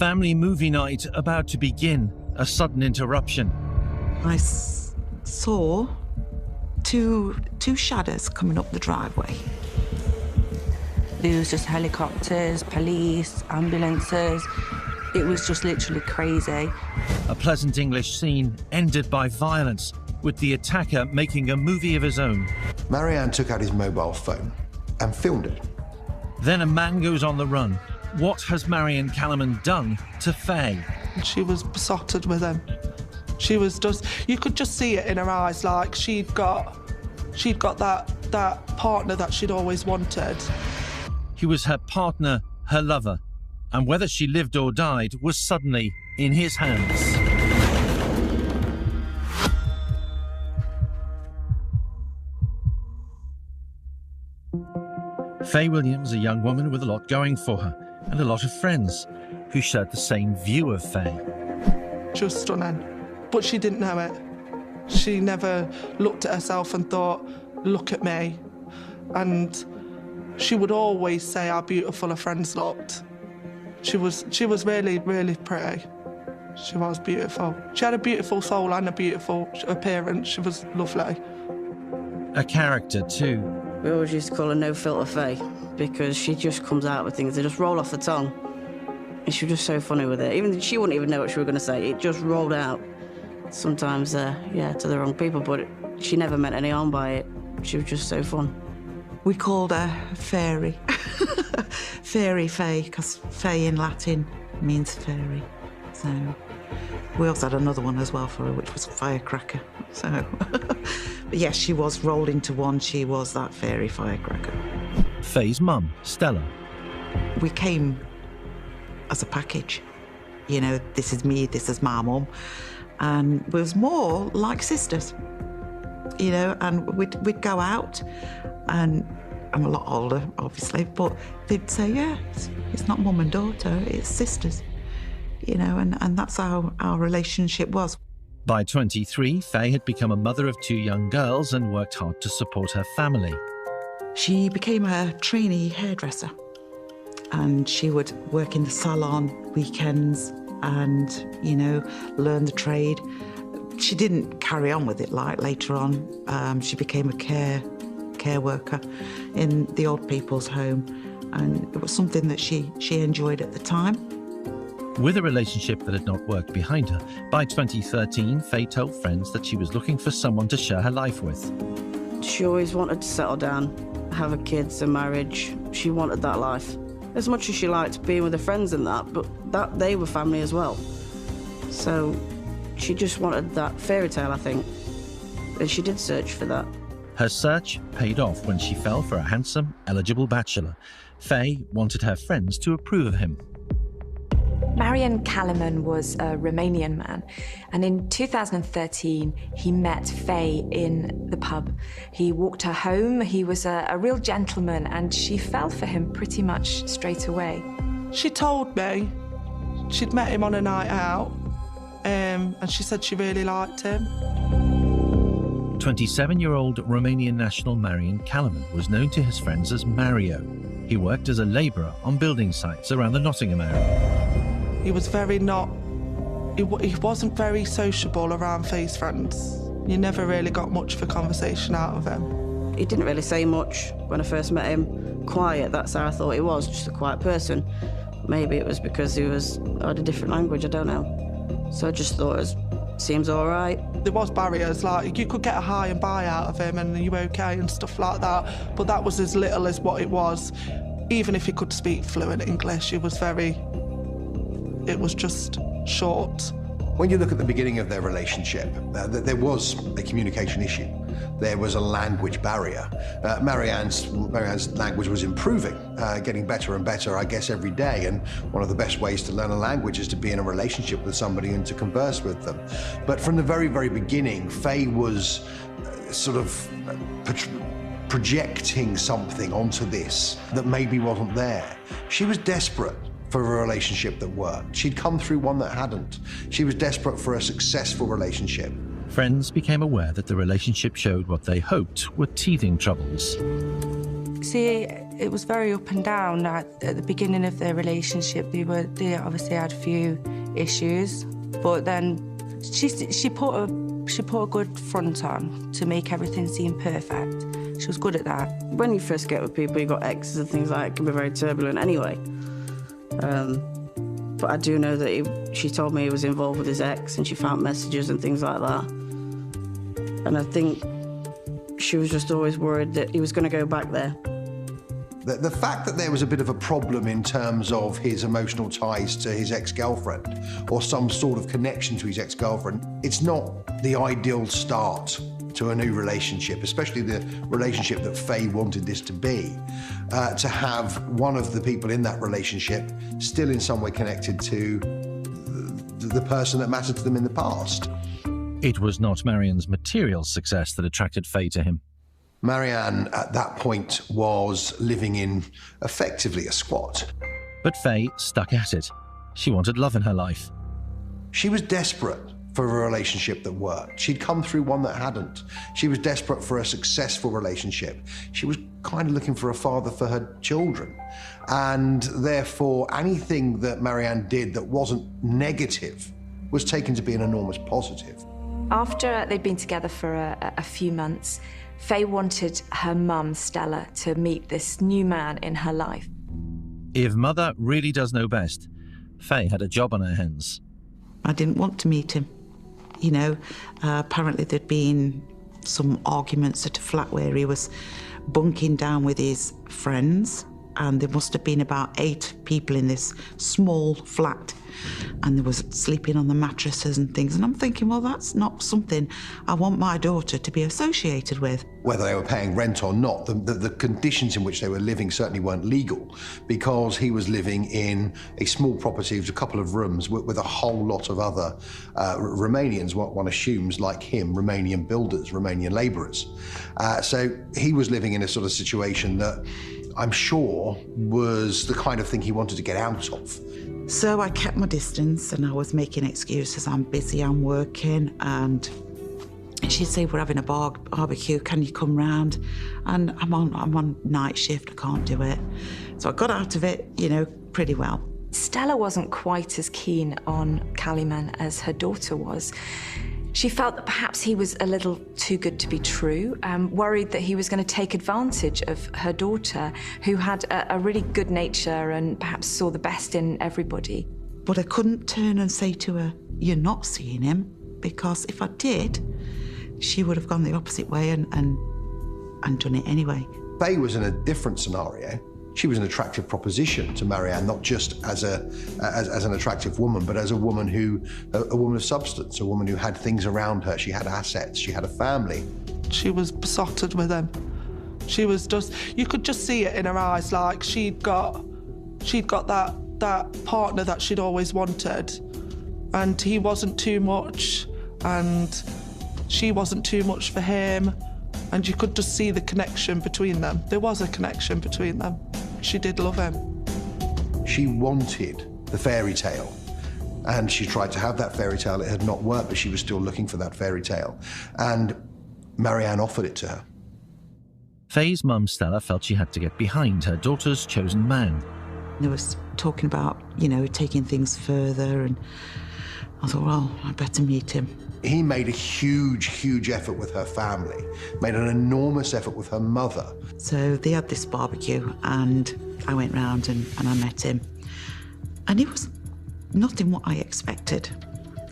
family movie night about to begin, a sudden interruption. I saw two shadows coming up the driveway. There was just helicopters, police, ambulances. It was just literally crazy. A pleasant English scene ended by violence, with the attacker making a movie of his own. Marianne took out his mobile phone and filmed it. Then a man goes on the run. What has Marianne Callum done to Faye? She was besotted with him. She was just, you could just see it in her eyes, like she'd got that partner that she'd always wanted. He was her partner, her lover, and whether she lived or died was suddenly in his hands. Faye Williams, a young woman with a lot going for her and a lot of friends who shared the same view of Faye. She was stunning, but she didn't know it. She never looked at herself and thought, look at me. And she would always say how beautiful her friends looked. She was really, really pretty. She was beautiful. She had a beautiful soul and a beautiful appearance. She was lovely. A character too. We always used to call her No Filter Faye because she just comes out with things that just roll off the tongue. And she was just so funny with it. Even she wouldn't even know what she was going to say. It just rolled out. Sometimes, to the wrong people, but she never meant any harm by it. She was just so fun. We called her Fairy. Fairy Faye, because Faye in Latin means fairy. So we also had another one as well for her, which was Firecracker. So, but yes, she was rolled into one. She was that fairy firecracker. Faye's mum, Stella. We came as a package. You know, this is me, this is my mum. And we was more like sisters, you know, and we'd go out, and I'm a lot older, obviously, but they'd say, yeah, it's not mum and daughter, it's sisters, you know, and that's how our relationship was. By 23, Faye had become a mother of 2 young girls and worked hard to support her family. She became a trainee hairdresser, and she would work in the salon weekends and, you know, learn the trade. She didn't carry on with it like later on. She became a care worker in the old people's home, and it was something that she enjoyed at the time. With a relationship that had not worked behind her, by 2013, Faye told friends that she was looking for someone to share her life with. She always wanted to settle down, have a kids, a marriage. She wanted that life. As much as she liked being with her friends and that, but that they were family as well. So she just wanted that fairy tale, I think. And she did search for that. Her search paid off when she fell for a handsome, eligible bachelor. Faye wanted her friends to approve of him. Marian Callum was a Romanian man, and in 2013 he met Faye in the pub. He walked her home. He was a real gentleman, and she fell for him pretty much straight away. She told me she'd met him on a night out, and she said she really liked him. 27-year-old Romanian national Marian Callum was known to his friends as Mario. He worked as a labourer on building sites around the Nottingham area. He was he wasn't very sociable around Faye's friends. You never really got much of a conversation out of him. He didn't really say much when I first met him. Quiet, that's how I thought he was, just a quiet person. Maybe it was because he had a different language, I don't know. So I just thought it seems all right. There was barriers, like you could get a hi and bye out of him and are you okay and stuff like that, but that was as little as what it was. Even if he could speak fluent English, it was just short. When you look at the beginning of their relationship, there was a communication issue. There was a language barrier. Marianne's language was improving, getting better and better, I guess, every day. And one of the best ways to learn a language is to be in a relationship with somebody and to converse with them. But from the very, very beginning, Faye was sort of projecting something onto this that maybe wasn't there. She was desperate for a relationship that worked. She'd come through one that hadn't. She was desperate for a successful relationship. Friends became aware that the relationship showed what they hoped were teething troubles. See, it was very up and down. At the beginning of their relationship, they obviously had a few issues, but then she put a good front on to make everything seem perfect. She was good at that. When you first get with people, you've got exes and things like that. It can be very turbulent anyway. But I do know that she told me he was involved with his ex and she found messages and things like that. And I think she was just always worried that he was going to go back there. The fact that there was a bit of a problem in terms of his emotional ties to his ex-girlfriend or some sort of connection to his ex-girlfriend, it's not the ideal start to a new relationship, especially the relationship that Faye wanted this to be, to have one of the people in that relationship still in some way connected to the person that mattered to them in the past. It was not Marianne's material success that attracted Faye to him. Marianne, at that point, was living in effectively a squat. But Faye stuck at it. She wanted love in her life. She was desperate for a relationship that worked. She'd come through one that hadn't. She was desperate for a successful relationship. She was kind of looking for a father for her children. And therefore, anything that Marianne did that wasn't negative was taken to be an enormous positive. After they'd been together for a few months, Faye wanted her mum, Stella, to meet this new man in her life. If mother really does know best, Faye had a job on her hands. I didn't want to meet him. You know, apparently there'd been some arguments at a flat where he was bunking down with his friends, and there must have been about 8 people in this small flat, and there was sleeping on the mattresses and things. And I'm thinking, well, that's not something I want my daughter to be associated with. Whether they were paying rent or not, the conditions in which they were living certainly weren't legal, because he was living in a small property with a couple of rooms with a whole lot of other Romanians, what one assumes, like him, Romanian builders, Romanian labourers. So he was living in a sort of situation that I'm sure was the kind of thing he wanted to get out of. So I kept my distance and I was making excuses. I'm busy, I'm working, and she'd say, we're having a barbecue, can you come round? And I'm on night shift, I can't do it. So I got out of it, you know, pretty well. Stella wasn't quite as keen on Kaliman as her daughter was. She felt that perhaps he was a little too good to be true, worried that he was going to take advantage of her daughter, who had a really good nature and perhaps saw the best in everybody. But I couldn't turn and say to her, you're not seeing him, because if I did, she would have gone the opposite way and done it anyway. Faye was in a different scenario. She was an attractive proposition to Marianne, not just as an attractive woman, but as a woman of substance, a woman who had things around her. She had assets, she had a family. She was besotted with him. She was just, you could just see it in her eyes, like she'd got that partner that she'd always wanted, and he wasn't too much, and she wasn't too much for him. And you could just see the connection between them. There was a connection between them. She did love him. She wanted the fairy tale, and she tried to have that fairy tale. It had not worked, but she was still looking for that fairy tale. And Marianne offered it to her. Faye's mum, Stella, felt she had to get behind her daughter's chosen man. There was talking about, you know, taking things further, and I thought, well, I better meet him. He made a huge, huge effort with her family, made an enormous effort with her mother. So they had this barbecue, and I went round and I met him. And he was nothing what I expected,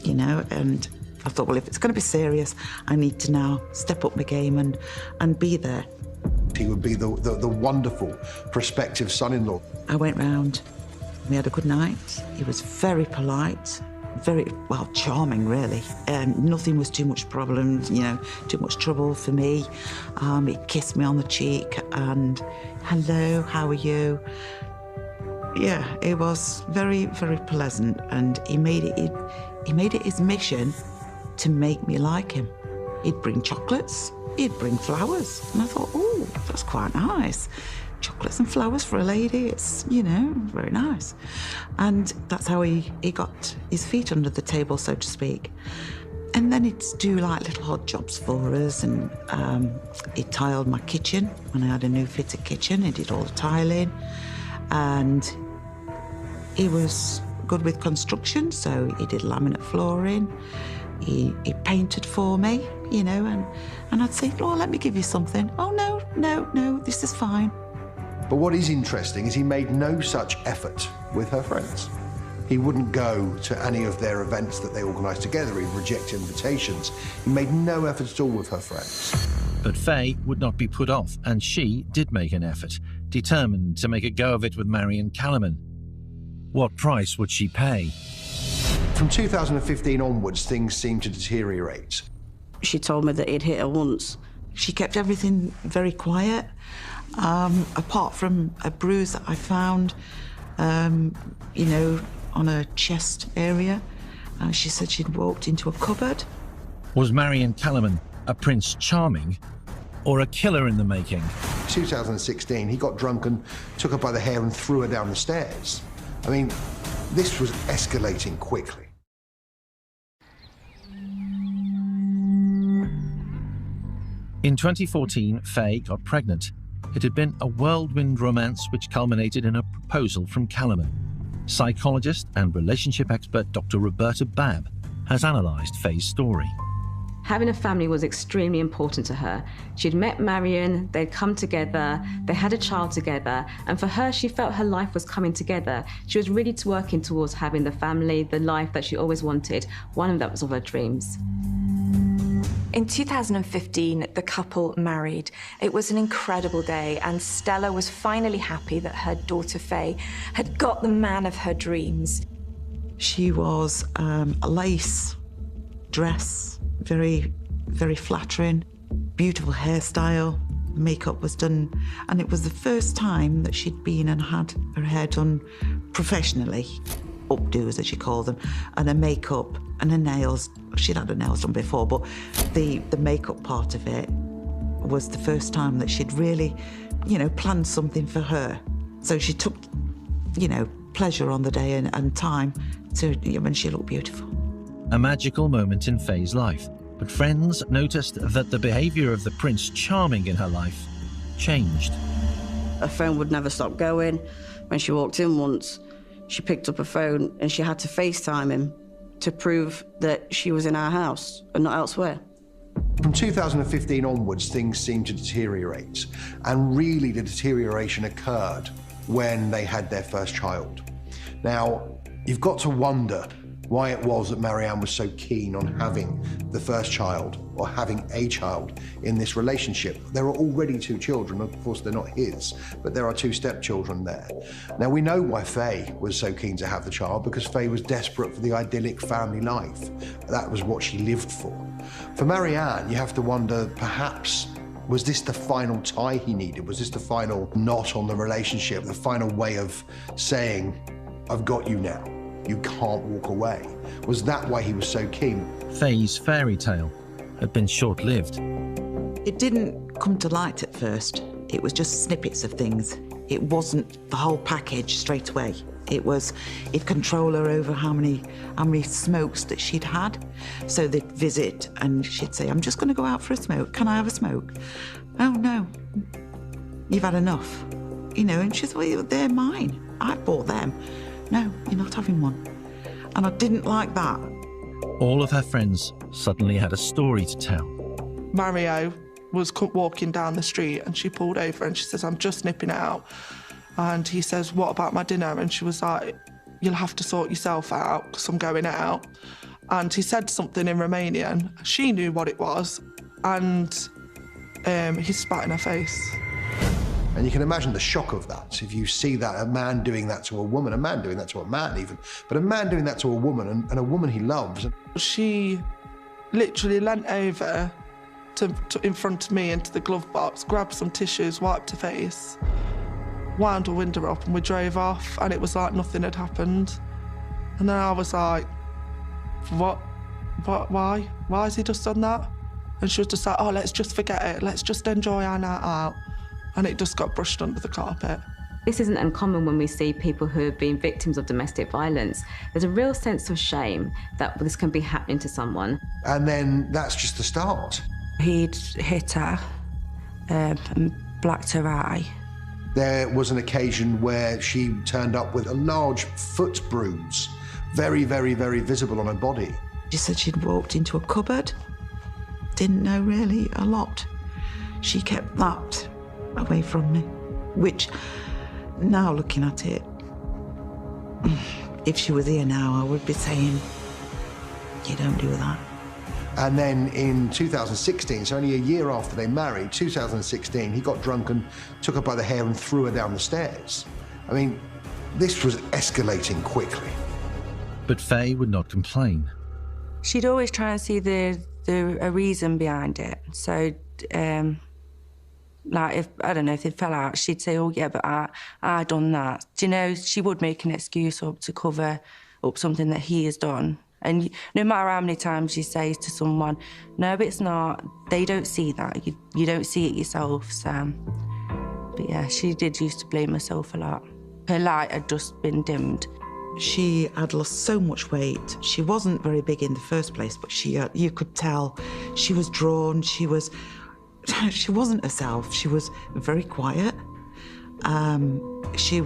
you know, and I thought, well, if it's going to be serious, I need to now step up my game and be there. He would be the wonderful prospective son-in-law. I went round, we had a good night. He was very polite, very, well, charming, really. Nothing was too much problem, you know, too much trouble for me. He kissed me on the cheek and, hello, how are you? Yeah, it was very, very pleasant, and he made it his mission to make me like him. He'd bring chocolates, he'd bring flowers, and I thought, oh, that's quite nice. Chocolates and flowers for a lady, it's, you know, very nice. And that's how he got his feet under the table, so to speak. And then he'd do like little odd jobs for us, and he tiled my kitchen when I had a new fitted kitchen. He did all the tiling, and he was good with construction, so he did laminate flooring. He painted for me, you know, and I'd say, "Oh, let me give you something." "Oh, no, this is fine." But what is interesting is he made no such effort with her friends. He wouldn't go to any of their events that they organised together. He'd reject invitations. He made no effort at all with her friends. But Faye would not be put off, and she did make an effort, determined to make a go of it with Marion Calaman. What price would she pay? From 2015 onwards, things seemed to deteriorate. She told me that he'd hit her once. She kept everything very quiet, apart from a bruise that I found, you know, on her chest area. She said she'd walked into a cupboard. Was Marion Calaman a Prince Charming or a killer in the making? 2016, he got drunk and took her by the hair and threw her down the stairs. I mean, this was escalating quickly. In 2014, Faye got pregnant. It had been a whirlwind romance which culminated in a proposal from Calaman. Psychologist and relationship expert Dr. Roberta Babb has analysed Faye's story. Having a family was extremely important to her. She'd met Marion, they'd come together, they had a child together, and for her, she felt her life was coming together. She was really working towards having the family, the life that she always wanted, one that was of her dreams. In 2015, the couple married. It was an incredible day, and Stella was finally happy that her daughter Faye had got the man of her dreams. She was a lace dress, very, very flattering, beautiful hairstyle. Makeup was done, and it was the first time that she'd been and had her hair done professionally. Updos, as you call them, and her makeup and her nails. She'd had her nails done before, but the makeup part of it was the first time that she'd really, you know, planned something for her. So she took, you know, pleasure on the day and time to, when she looked beautiful. A magical moment in Faye's life, but friends noticed that the behaviour of the Prince Charming in her life changed. Her phone would never stop going. When she walked in once, she picked up her phone and she had to FaceTime him to prove that she was in our house and not elsewhere. From 2015 onwards, things seemed to deteriorate, and really the deterioration occurred when they had their first child. Now, you've got to wonder why it was that Marianne was so keen on having the first child, or having a child, in this relationship. There are already two children. Of course, they're not his, but there are two stepchildren there. Now, we know why Faye was so keen to have the child, because Faye was desperate for the idyllic family life. That was what she lived for. For Marianne, you have to wonder, perhaps, was this the final tie he needed? Was this the final knot on the relationship, the final way of saying, "I've got you now. You can't walk away"? Was that why he was so keen? Faye's fairy tale had been short-lived. It didn't come to light at first. It was just snippets of things. It wasn't the whole package straight away. It was, he'd control her over how many smokes that she'd had. So they'd visit and she'd say, "I'm just going to go out for a smoke. Can I have a smoke?" "Oh, no, you've had enough." You know, and she's, "Well, they're mine. I bought them." "No, you're not having one." And I didn't like that. All of her friends suddenly had a story to tell. Mario was walking down the street and she pulled over and she says, "I'm just nipping out." And he says, "What about my dinner?" And she was like, "You'll have to sort yourself out because I'm going out." And he said something in Romanian. She knew what it was, and he spat in her face. And you can imagine the shock of that. If you see that, a man doing that to a woman, a man doing that to a man even, but a man doing that to a woman, and a woman he loves. She literally leant over to in front of me into the glove box, grabbed some tissues, wiped her face, wound her window up, and we drove off, and it was like nothing had happened. And then I was like, what, why has he just done that? And she was just like, "Oh, let's just forget it. Let's just enjoy our night out." And it just got brushed under the carpet. This isn't uncommon when we see people who have been victims of domestic violence. There's a real sense of shame that this can be happening to someone. And then that's just the start. He'd hit her and blacked her eye. There was an occasion where she turned up with a large foot bruise, very, very, very visible on her body. She said she'd walked into a cupboard, didn't know really a lot. She kept that away from me, which, now looking at it, if she was here now, I would be saying, you don't do that. And then in 2016, so only a year after they married, 2016, he got drunk and took her by the hair and threw her down the stairs. I mean, this was escalating quickly. But Faye would not complain. She'd always try and see a reason behind it. So, like, if, I don't know, if they fell out, she'd say, oh, yeah, but I done that. Do you know, she would make an excuse up to cover up something that he has done. And no matter how many times you say to someone, no, it's not, they don't see that. You don't see it yourself, so. But yeah, she did used to blame herself a lot. Her light had just been dimmed. She had lost so much weight. She wasn't very big in the first place, but you could tell she was drawn, she wasn't herself. She was very quiet. She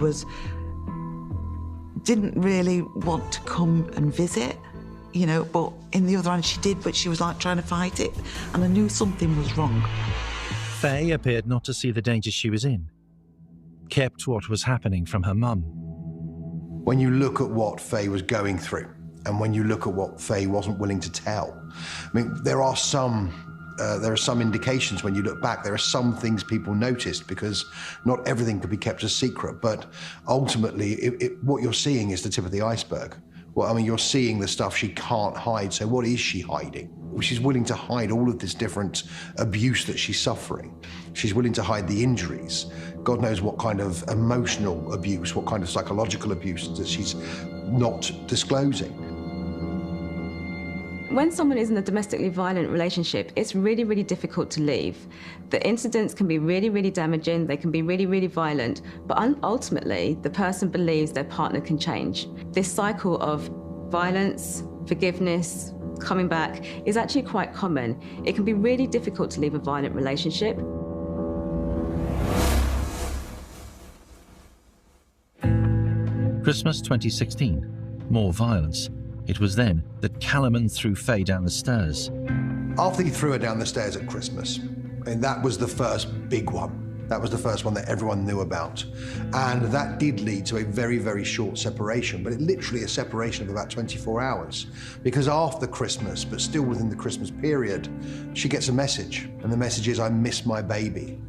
didn't really want to come and visit, you know, but in the other hand she did, but she was like trying to fight it, and I knew something was wrong. Faye appeared not to see the danger she was in, kept what was happening from her mum. When you look at what Faye was going through, and when you look at what Faye wasn't willing to tell, I mean, there are some indications when you look back. There are some things people noticed, because not everything could be kept a secret, but ultimately what you're seeing is the tip of the iceberg. Well, I mean, you're seeing the stuff she can't hide, so what is she hiding? She's willing to hide all of this different abuse that she's suffering. She's willing to hide the injuries. God knows what kind of emotional abuse, what kind of psychological abuse that she's not disclosing. When someone is in a domestically violent relationship, it's really, really difficult to leave. The incidents can be really, really damaging, they can be really, really violent, but ultimately, the person believes their partner can change. This cycle of violence, forgiveness, coming back is actually quite common. It can be really difficult to leave a violent relationship. Christmas 2016, more violence. It was then that Callum threw Faye down the stairs. After he threw her down the stairs at Christmas, and that was the first big one. That was the first one that everyone knew about. And that did lead to a very, very short separation, but it literally a separation of about 24 hours. Because after Christmas, but still within the Christmas period, she gets a message, and the message is, I miss my baby.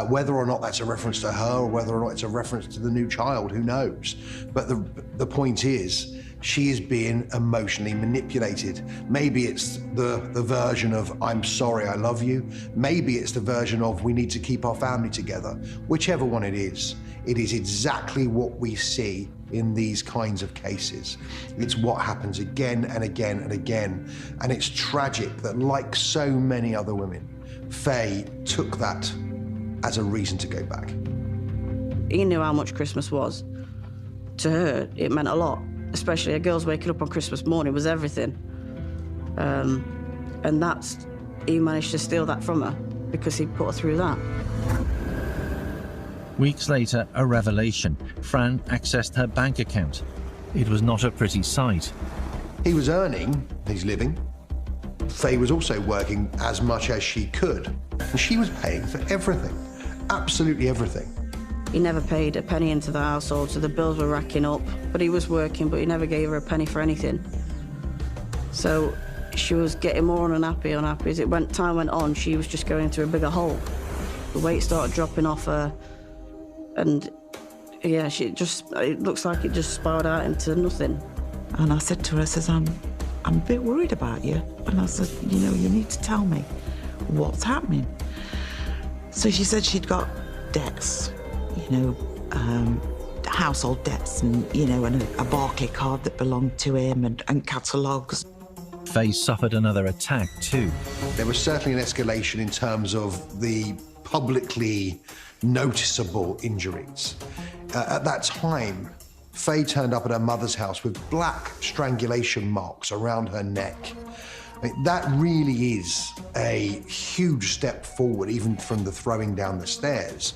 Whether or not that's a reference to her, or whether or not it's a reference to the new child, who knows? But the point is, she is being emotionally manipulated. Maybe it's the version of, I'm sorry, I love you. Maybe it's the version of, we need to keep our family together. Whichever one it is exactly what we see in these kinds of cases. It's what happens again and again and again. And it's tragic that, like so many other women, Faye took that as a reason to go back. He knew how much Christmas was. To her, it meant a lot. Especially a girl's waking up on Christmas morning was everything. And he managed to steal that from her because he put her through that. Weeks later, a revelation. Fran accessed her bank account. It was not a pretty sight. He was earning his living. Faye was also working as much as she could. And she was paying for everything, absolutely everything. He never paid a penny into the household, so the bills were racking up. But he was working, but he never gave her a penny for anything. So she was getting more unhappy. As time went on, she was just going through a bigger hole. The weight started dropping off her, and yeah, it looks like it just spiraled out into nothing. And I said to her, I says, I'm a bit worried about you. And I said, you know, you need to tell me what's happening. So she said she'd got debts, you know, household debts, and, you know, and a Barclay card that belonged to him, and catalogues. Faye suffered another attack too. There was certainly an escalation in terms of the publicly noticeable injuries. At that time, Faye turned up at her mother's house with black strangulation marks around her neck. I mean, that really is a huge step forward, even from the throwing down the stairs.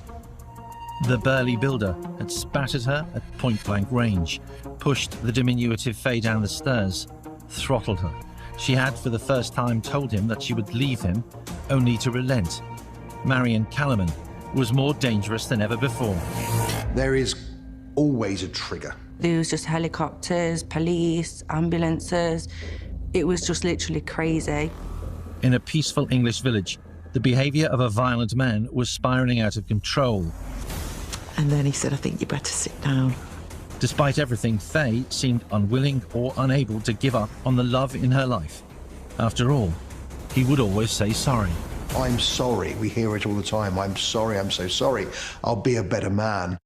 The burly builder had spat at her at point-blank range, pushed the diminutive Faye down the stairs, throttled her. She had, for the first time, told him that she would leave him, only to relent. Marion Calaman was more dangerous than ever before. There is always a trigger. There was just helicopters, police, ambulances. It was just literally crazy. In a peaceful English village, the behaviour of a violent man was spiralling out of control. And then he said, I think you better sit down. Despite everything, Faye seemed unwilling or unable to give up on the love in her life. After all, he would always say sorry. I'm sorry. We hear it all the time. I'm sorry. I'm so sorry. I'll be a better man.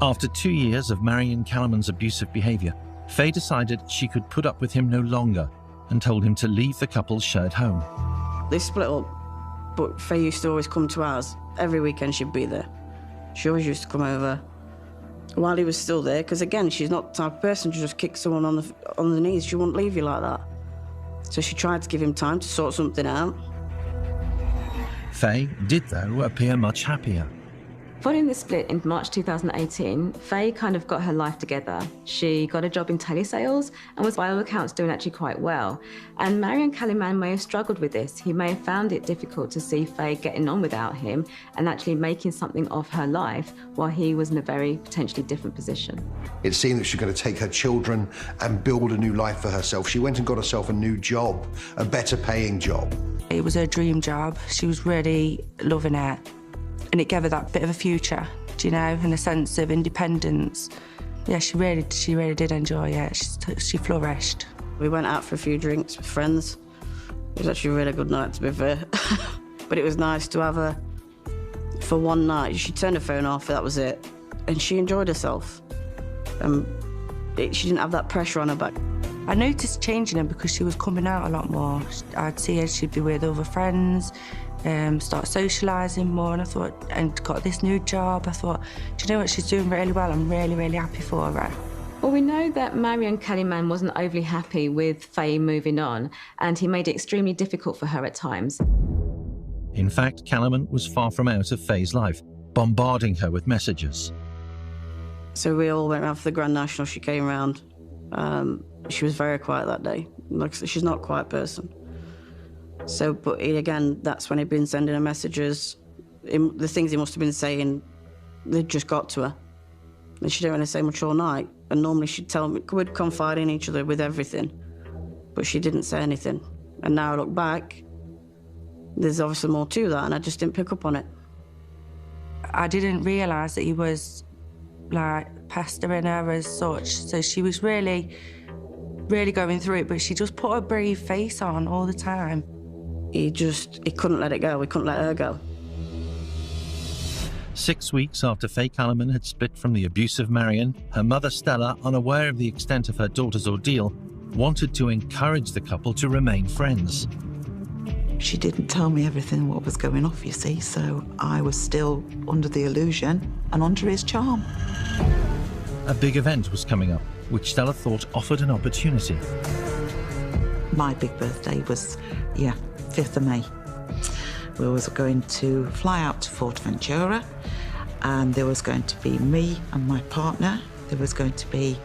After 2 years of Marion Calaman's abusive behaviour, Faye decided she could put up with him no longer and told him to leave the couple's shared home. They split up, but Faye used to always come to ours. Every weekend she'd be there. She always used to come over while he was still there, because again, she's not the type of person to just kick someone on the knees. She wouldn't leave you like that. So she tried to give him time to sort something out. Faye did, though, appear much happier. Following the split in March 2018, Faye kind of got her life together. She got a job in telesales and was, by all accounts, doing actually quite well. And Marion Calaman may have struggled with this. He may have found it difficult to see Faye getting on without him and actually making something of her life while he was in a very potentially different position. It seemed that she was going to take her children and build a new life for herself. She went and got herself a new job, a better paying job. It was her dream job. She was really loving it. And it gave her that bit of a future, do you know, and a sense of independence. Yeah, she really did enjoy it. She flourished. We went out for a few drinks with friends. It was actually a really good night, to be fair. But it was nice to have her for one night. She turned her phone off, that was it. And she enjoyed herself. She didn't have that pressure on her back. I noticed changing her because she was coming out a lot more. I'd see her, she'd be with other friends, start socialising more, and I thought, and got this new job. I thought, do you know what, she's doing really well. I'm really, really happy for her. Well, we know that Marion Calaman wasn't overly happy with Faye moving on, and he made it extremely difficult for her at times. In fact, Calaman was far from out of Faye's life, bombarding her with messages. So we all went around for the Grand National. She came round. She was very quiet that day. Like, she's not a quiet person. So, but again, that's when he'd been sending her messages. The things he must have been saying, they just got to her. And she didn't really say much all night. And normally she'd tell me, we'd confide in each other with everything. But she didn't say anything. And now I look back, there's obviously more to that, and I just didn't pick up on it. I didn't realise that he was, like, pestering her as such. So she was really, really going through it, but she just put a brave face on all the time. He couldn't let it go. He couldn't let her go. 6 weeks after Faye Calaman had split from the abusive Marion, her mother Stella, unaware of the extent of her daughter's ordeal, wanted to encourage the couple to remain friends. She didn't tell me everything what was going off, you see, so I was still under the illusion and under his charm. A big event was coming up, which Stella thought offered an opportunity. My big birthday was, 5th of May. We was going to fly out to Fuerteventura, and there was going to be me and my partner. There was going to be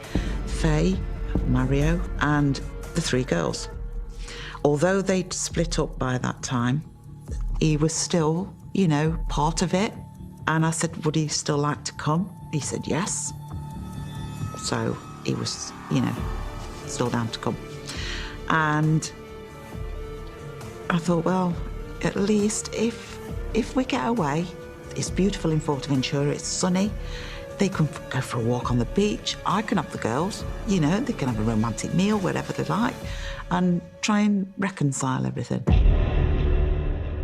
Faye, Mario, and the 3 girls. Although they'd split up by that time, he was still, part of it. And I said, would he still like to come? He said yes. So he was, still down to come. And I thought, well, at least if we get away, it's beautiful in Fuerteventura, it's sunny, they can go for a walk on the beach, I can have the girls, they can have a romantic meal, whatever they like, and try and reconcile everything.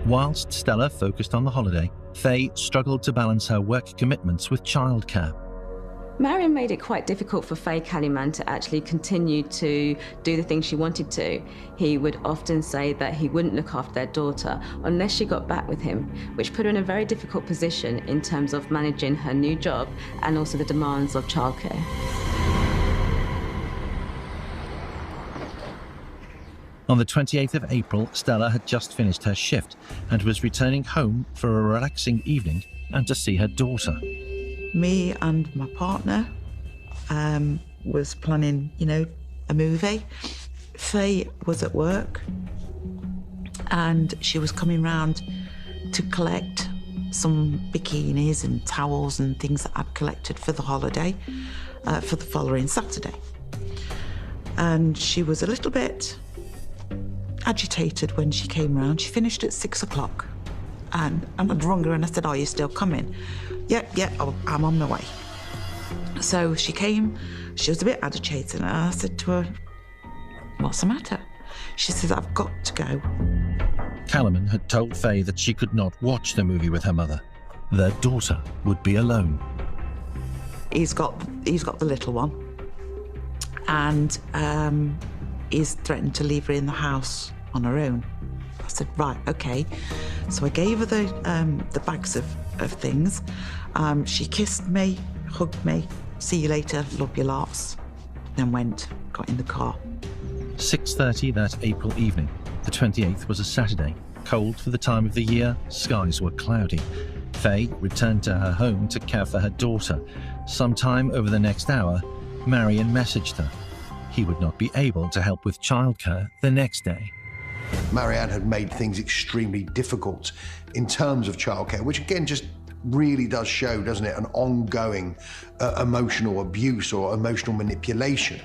Whilst Stella focused on the holiday, Faye struggled to balance her work commitments with childcare. Marion made it quite difficult for Faye Calliman to actually continue to do the things she wanted to. He would often say that he wouldn't look after their daughter unless she got back with him, which put her in a very difficult position in terms of managing her new job and also the demands of childcare. On the 28th of April, Stella had just finished her shift and was returning home for a relaxing evening and to see her daughter. Me and my partner was planning, a movie. Faye was at work and she was coming round to collect some bikinis and towels and things that I'd collected for the holiday for the following Saturday. And she was a little bit agitated when she came round. She finished at 6 o'clock and I'd rung her and I said, "Are you still coming?" Yeah, I'm on my way. So she came, she was a bit agitated, and I said to her, "What's the matter?" She says, "I've got to go." Calliman had told Faye that she could not watch the movie with her mother. Their daughter would be alone. He's got the little one, and he's threatened to leave her in the house on her own. I said, "Right, okay." So I gave her the bags of things. She kissed me, hugged me, "See you later, love you lots," then got in the car. 6:30 that April evening. The 28th was a Saturday. Cold for the time of the year, skies were cloudy. Faye returned to her home to care for her daughter. Sometime over the next hour, Marion messaged her. He would not be able to help with childcare the next day. Marianne had made things extremely difficult in terms of childcare, which again just really does show, doesn't it, an ongoing emotional abuse or emotional manipulation,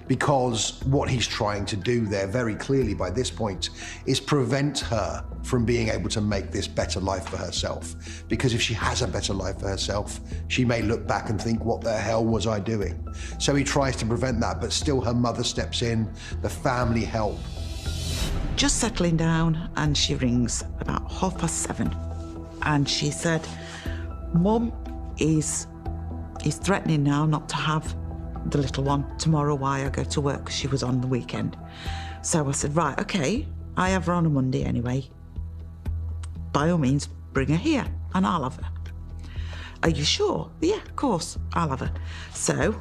because what he's trying to do there very clearly by this point is prevent her from being able to make this better life for herself. Because if she has a better life for herself, she may look back and think, "What the hell was I doing?" So he tries to prevent that, but still her mother steps in, the family help. Just settling down, and she rings about 7:30, and she said, "Mum is threatening now not to have the little one tomorrow while I go to work," 'cause she was on the weekend. So I said, "Right, okay, I have her on a Monday anyway. By all means, bring her here and I'll have her." "Are you sure?" "Yeah, of course, I'll have her." So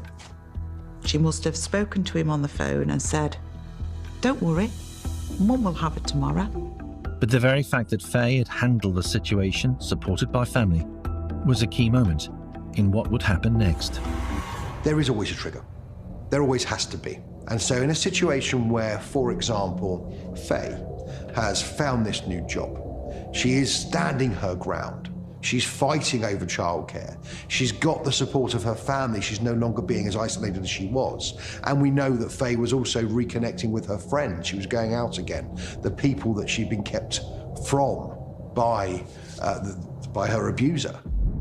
she must have spoken to him on the phone and said, "Don't worry, Mum will have it tomorrow." But the very fact that Faye had handled the situation, supported by family, was a key moment in what would happen next. There is always a trigger. There always has to be. And so in a situation where, for example, Faye has found this new job, she is standing her ground, she's fighting over childcare, she's got the support of her family, she's no longer being as isolated as she was. And we know that Faye was also reconnecting with her friends. She was going out again, the people that she'd been kept from by her abuser.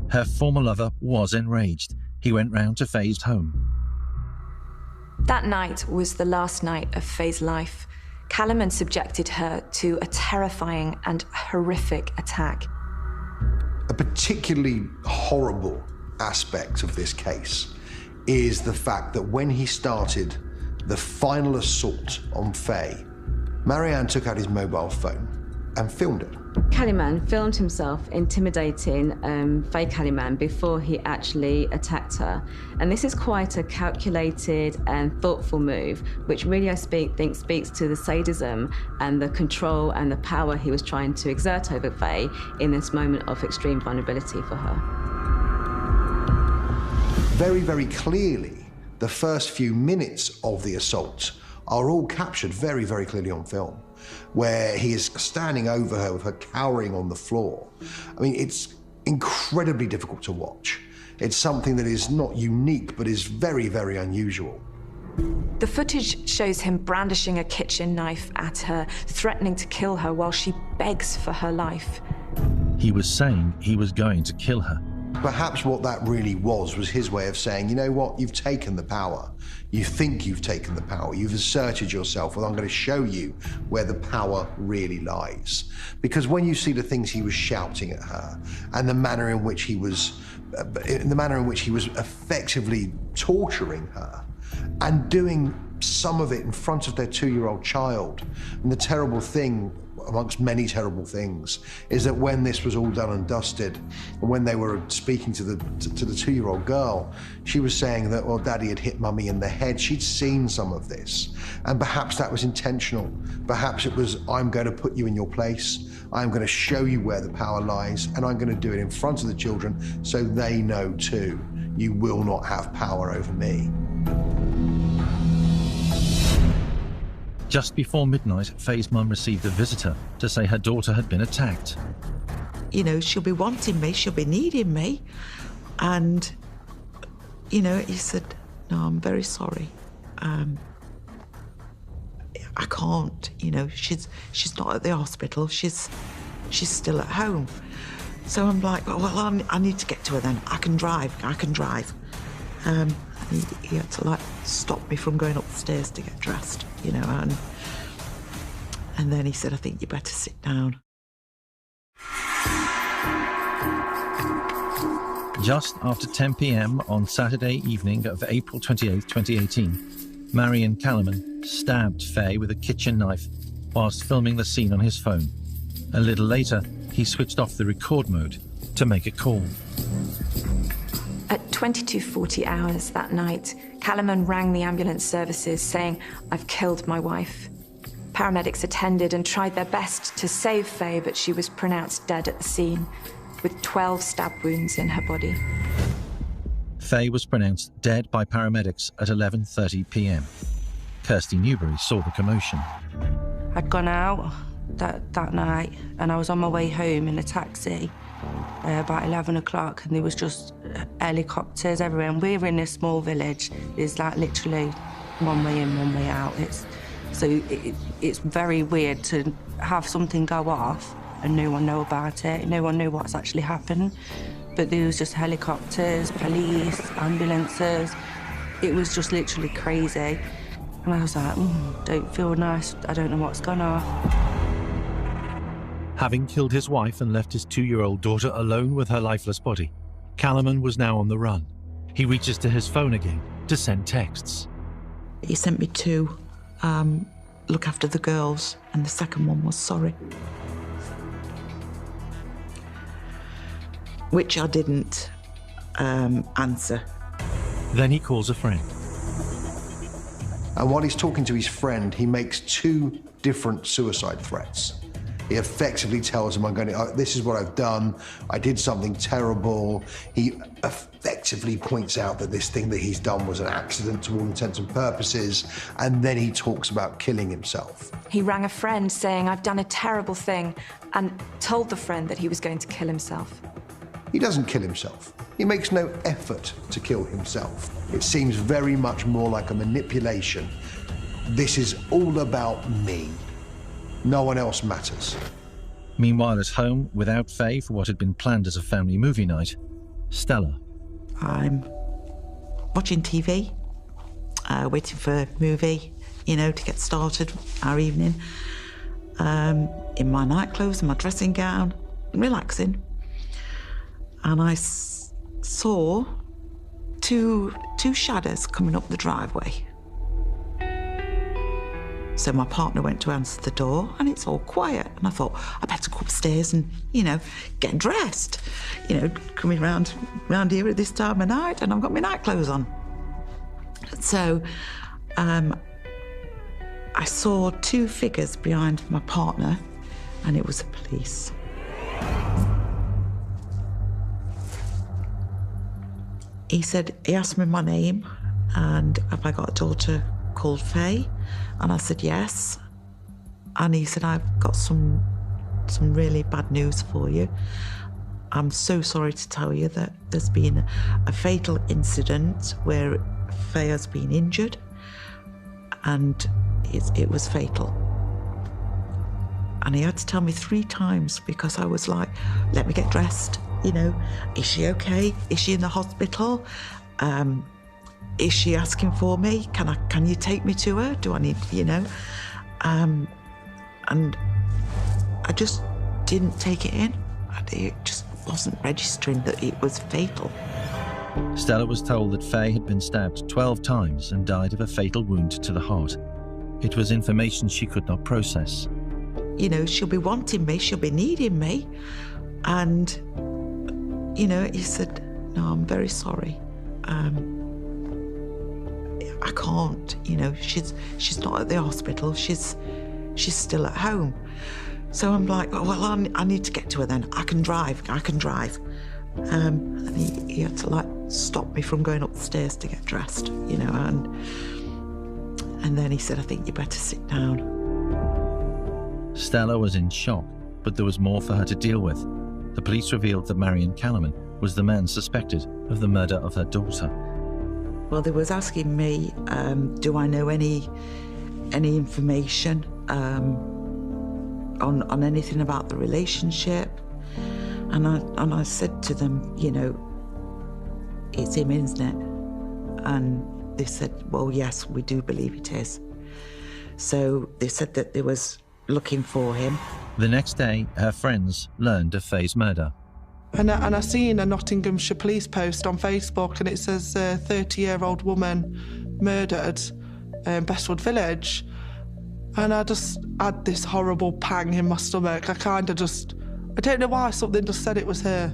Her former lover was enraged. He went round to Faye's home. That night was the last night of Faye's life. Calliman subjected her to a terrifying and horrific attack. A particularly horrible aspect of this case is the fact that when he started the final assault on Faye, Marianne took out his mobile phone and filmed it. Calliman filmed himself intimidating Faye Calliman before he actually attacked her. And this is quite a calculated and thoughtful move, which really I think speaks to the sadism and the control and the power he was trying to exert over Faye in this moment of extreme vulnerability for her. Very, very clearly, the first few minutes of the assault are all captured very, very clearly on film, where he is standing over her with her cowering on the floor. I mean, it's incredibly difficult to watch. It's something that is not unique, but is very, very unusual. The footage shows him brandishing a kitchen knife at her, threatening to kill her while she begs for her life. He was saying he was going to kill her. Perhaps what that really was his way of saying, you know what, you've taken the power. You think you've taken the power. You've asserted yourself. Well, I'm going to show you where the power really lies. Because when you see the things he was shouting at her and the manner in which he was effectively torturing her and doing some of it in front of their 2-year-old child, and the terrible thing, amongst many terrible things, is that when this was all done and dusted, and when they were speaking to the 2-year-old girl, she was saying that, well, Daddy had hit Mummy in the head. She'd seen some of this, and perhaps that was intentional. Perhaps it was, I'm going to put you in your place. I'm going to show you where the power lies, and I'm going to do it in front of the children so they know too, you will not have power over me. Just before midnight, Faye's mum received a visitor to say her daughter had been attacked. You know, she'll be wanting me, she'll be needing me. And, you know, he said, no, I'm very sorry. I can't, you know, she's not at the hospital, she's still at home. So I'm like, well, I need to get to her then. I can drive. He had to, like, stop me from going up the stairs to get dressed, you know, and then he said, I think you better sit down. Just after 10 p.m. on Saturday evening of April 28, 2018, Marion Calaman stabbed Faye with a kitchen knife whilst filming the scene on his phone. A little later, he switched off the record mode to make a call. At 22:40 hours that night, Calaman rang the ambulance services saying, I've killed my wife. Paramedics attended and tried their best to save Faye, but she was pronounced dead at the scene, with 12 stab wounds in her body. Faye was pronounced dead by paramedics at 11:30 p.m. Kirsty Newberry saw the commotion. I'd gone out that night and I was on my way home in a taxi about 11 o'clock, and there was just helicopters everywhere. And we're in a small village. There's like literally one way in, one way out. It's very weird to have something go off and no one know about it. No one knew what's actually happened. But there was just helicopters, police, ambulances. It was just literally crazy. And I was like, don't feel nice. I don't know what's gone off. Having killed his wife and left his 2-year-old daughter alone with her lifeless body, Calaman was now on the run. He reaches to his phone again to send texts. He sent me 2, look after the girls, and the second one was sorry. Which I didn't answer. Then he calls a friend. And while he's talking to his friend, he makes 2 different suicide threats. He effectively tells him, this is what I've done, I did something terrible. He effectively points out that this thing that he's done was an accident to all intents and purposes, and then he talks about killing himself. He rang a friend saying, I've done a terrible thing, and told the friend that he was going to kill himself. He doesn't kill himself. He makes no effort to kill himself. It seems very much more like a manipulation. This is all about me. No one else matters. Meanwhile, at home, without Faye for what had been planned as a family movie night, Stella. I'm watching TV, waiting for a movie, you know, to get started our evening. In my nightclothes and my dressing gown, relaxing. And I saw two shadows coming up the driveway. So my partner went to answer the door and it's all quiet. And I thought, I better go upstairs and, you know, get dressed. You know, coming round here at this time of night, and I've got my nightclothes on. So I saw 2 figures behind my partner, and it was the police. He asked me my name and have I got a daughter called Faye? And I said yes. And he said, I've got some really bad news for you. I'm so sorry to tell you that there's been a fatal incident where Faye has been injured, and it was fatal. And he had to tell me 3 times because I was like, let me get dressed, You know, is she okay? Is she in the hospital? Is she asking for me? Can you take me to her? Do I need, you know? And I just didn't take it in. It just wasn't registering that it was fatal. Stella was told that Faye had been stabbed 12 times and died of a fatal wound to the heart. It was information she could not process. You know, she'll be wanting me, she'll be needing me. And, you know, he said, no, I'm very sorry. I can't, you know, she's not at the hospital, she's still at home. So I'm like, well, I need to get to her then. I can drive. And he had to like stop me from going up the stairs to get dressed, you know, and then he said, I think you better sit down. Stella was in shock, but there was more for her to deal with. The police revealed that Marion Calaman was the man suspected of the murder of her daughter. Well, they was asking me, do I know any information on anything about the relationship? And I said to them, you know, it's him, isn't it? And they said, well, yes, we do believe it is. So they said that they was looking for him. The next day, her friends learned of Faye's murder. And I seen a Nottinghamshire police post on Facebook, and it says a 30-year-old woman murdered in Bestwood Village. And I just had this horrible pang in my stomach. I don't know why, something just said it was her.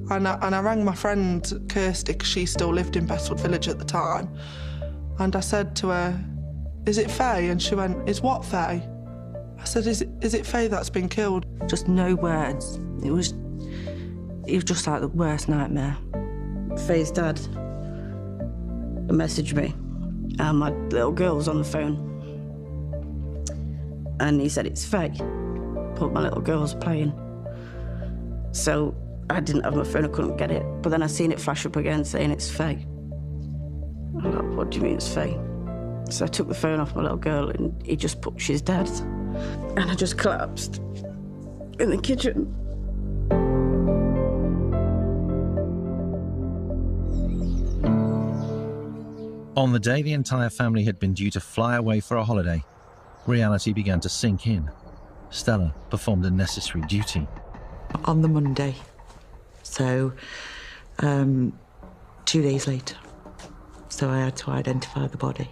And I rang my friend Kirsty, because she still lived in Bestwood Village at the time. And I said to her, is it Faye? And she went, is what Faye? I said, is it Faye that's been killed? Just no words. It was just like the worst nightmare. Faye's dad messaged me, and my little girl was on the phone. And he said, it's Faye, but my little girl was playing. So I didn't have my phone, I couldn't get it. But then I seen it flash up again saying it's Faye. I'm like, what do you mean it's Faye? So I took the phone off my little girl and he just put, she's dead. And I just collapsed in the kitchen. On the day the entire family had been due to fly away for a holiday, reality began to sink in. Stella performed a necessary duty. On the Monday, so 2 days later. So I had to identify the body.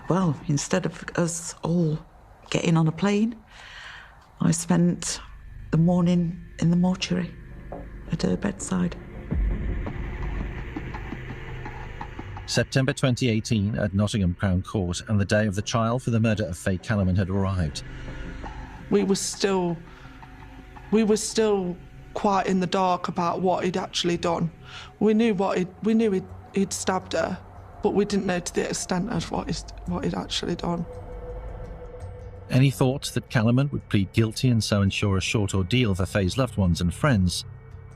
Well, instead of us all getting on a plane, I spent the morning in the mortuary at her bedside. September 2018 at Nottingham Crown Court, and the day of the trial for the murder of Faye Calaman had arrived. We were still quite in the dark about what he'd actually done. We knew he'd stabbed her, but we didn't know to the extent of what he'd actually done. Any thoughts that Calaman would plead guilty and so ensure a short ordeal for Faye's loved ones and friends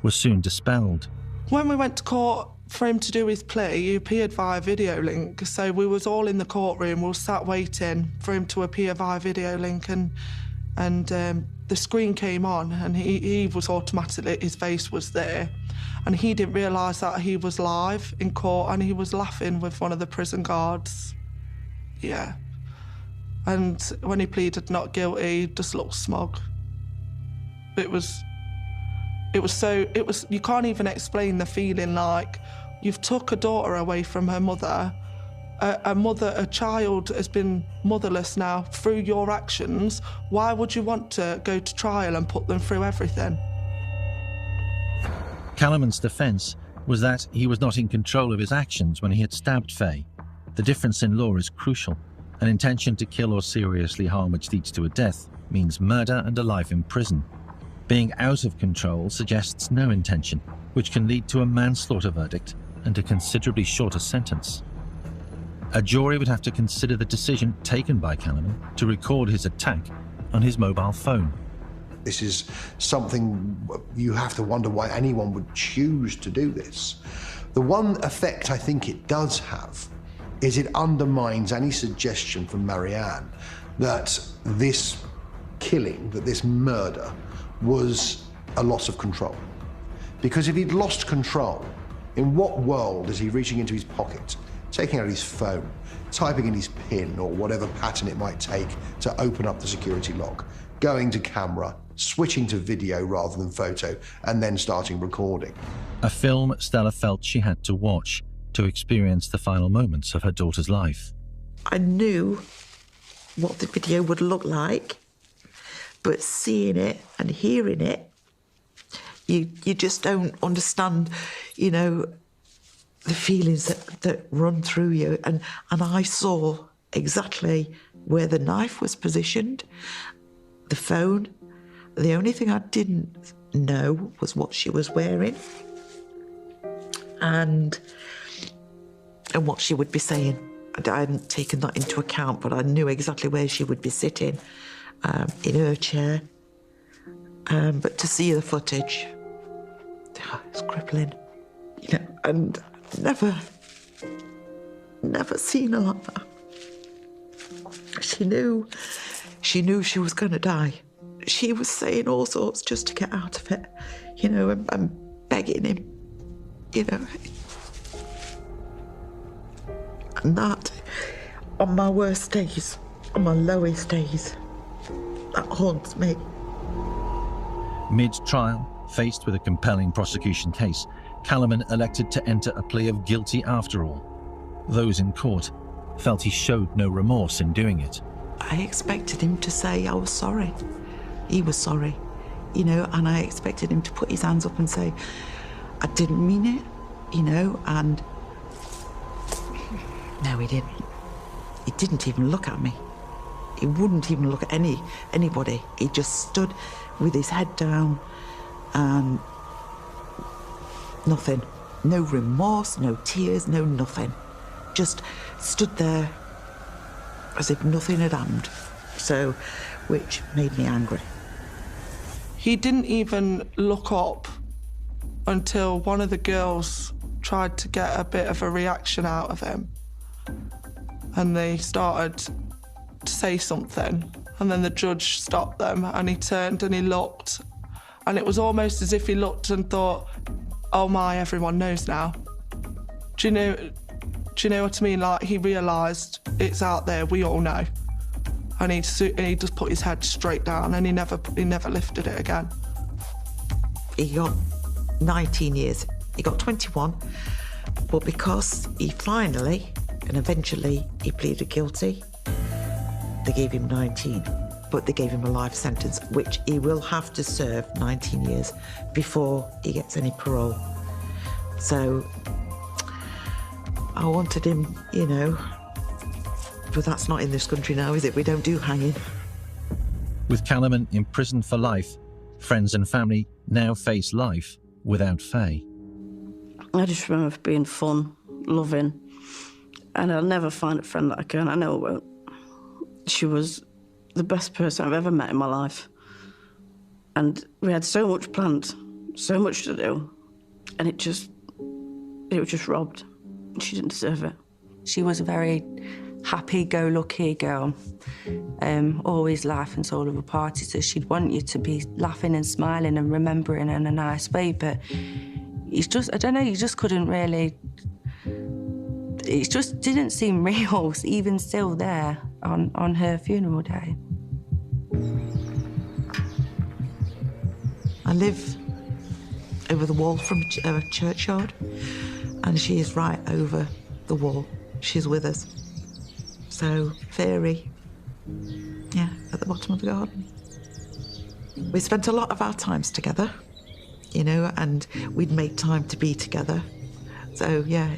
was soon dispelled. When we went to court for him to do his plea, he appeared via video link, so we was all in the courtroom, we were sat waiting for him to appear via video link, and the screen came on and he was automatically, his face was there, and he didn't realise that he was live in court, and he was laughing with one of the prison guards. Yeah. And when he pleaded not guilty, he just looked smug. You can't even explain the feeling, like you've took a daughter away from her mother, a child has been motherless now through your actions. Why would you want to go to trial and put them through everything? Calaman's defence was that he was not in control of his actions when he had stabbed Faye. The difference in law is crucial. An intention to kill or seriously harm which leads to a death means murder and a life in prison. Being out of control suggests no intention, which can lead to a manslaughter verdict and a considerably shorter sentence. A jury would have to consider the decision taken by Calaman to record his attack on his mobile phone. This is something you have to wonder why anyone would choose to do this. The one effect I think it does have is it undermines any suggestion from Marianne that this killing, that this murder was a loss of control. Because if he'd lost control, in what world is he reaching into his pocket, taking out his phone, typing in his PIN or whatever pattern it might take to open up the security lock, going to camera, switching to video rather than photo, and then starting recording? A film Stella felt she had to watch to experience the final moments of her daughter's life. I knew what the video would look like, but seeing it and hearing it, you just don't understand, you know, the feelings that run through you. And I saw exactly where the knife was positioned, the phone. The only thing I didn't know was what she was wearing and what she would be saying. I hadn't taken that into account, but I knew exactly where she would be sitting, in her chair. But to see the footage, it's crippling. You know, and never seen her like that. She knew she was going to die. She was saying all sorts just to get out of it, you know, and begging him, you know. And that, on my worst days, on my lowest days, that haunts me. Mid-trial, faced with a compelling prosecution case, Callum elected to enter a plea of guilty after all. Those in court felt he showed no remorse in doing it. I expected him to say, I was sorry. He was sorry, you know, and I expected him to put his hands up and say, I didn't mean it, you know, and no, he didn't. He didn't even look at me. He wouldn't even look at anybody. He just stood with his head down and nothing. No remorse, no tears, no nothing. Just stood there as if nothing had happened. So, which made me angry. He didn't even look up until one of the girls tried to get a bit of a reaction out of him. And they started to say something. And then the judge stopped them and he turned and he looked. And it was almost as if he looked and thought, oh my, everyone knows now. Do you know what I mean? Like, he realised it's out there, we all know. And he just put his head straight down and he never lifted it again. He got 19 years. He got 21, but because he finally and eventually he pleaded guilty, they gave him 19, but they gave him a life sentence, which he will have to serve 19 years before he gets any parole. So I wanted him, you know, but that's not in this country now, is it? We don't do hanging. With Callum imprisoned for life, friends and family now face life without Faye. I just remember being fun, loving, and I'll never find a friend like her, and I know I won't. She was the best person I've ever met in my life. And we had so much planned, so much to do, and it was just robbed. She didn't deserve it. She was a very happy-go-lucky girl, always laughing to all of her parties, so she'd want you to be laughing and smiling and remembering in a nice way, but it's just, I don't know, you just couldn't really, it just didn't seem real, even still there on her funeral day. I live over the wall from a churchyard, and she is right over the wall. She's with us. So, Fairy, yeah, at the bottom of the garden. We spent a lot of our times together, you know, and we'd make time to be together. So, yeah.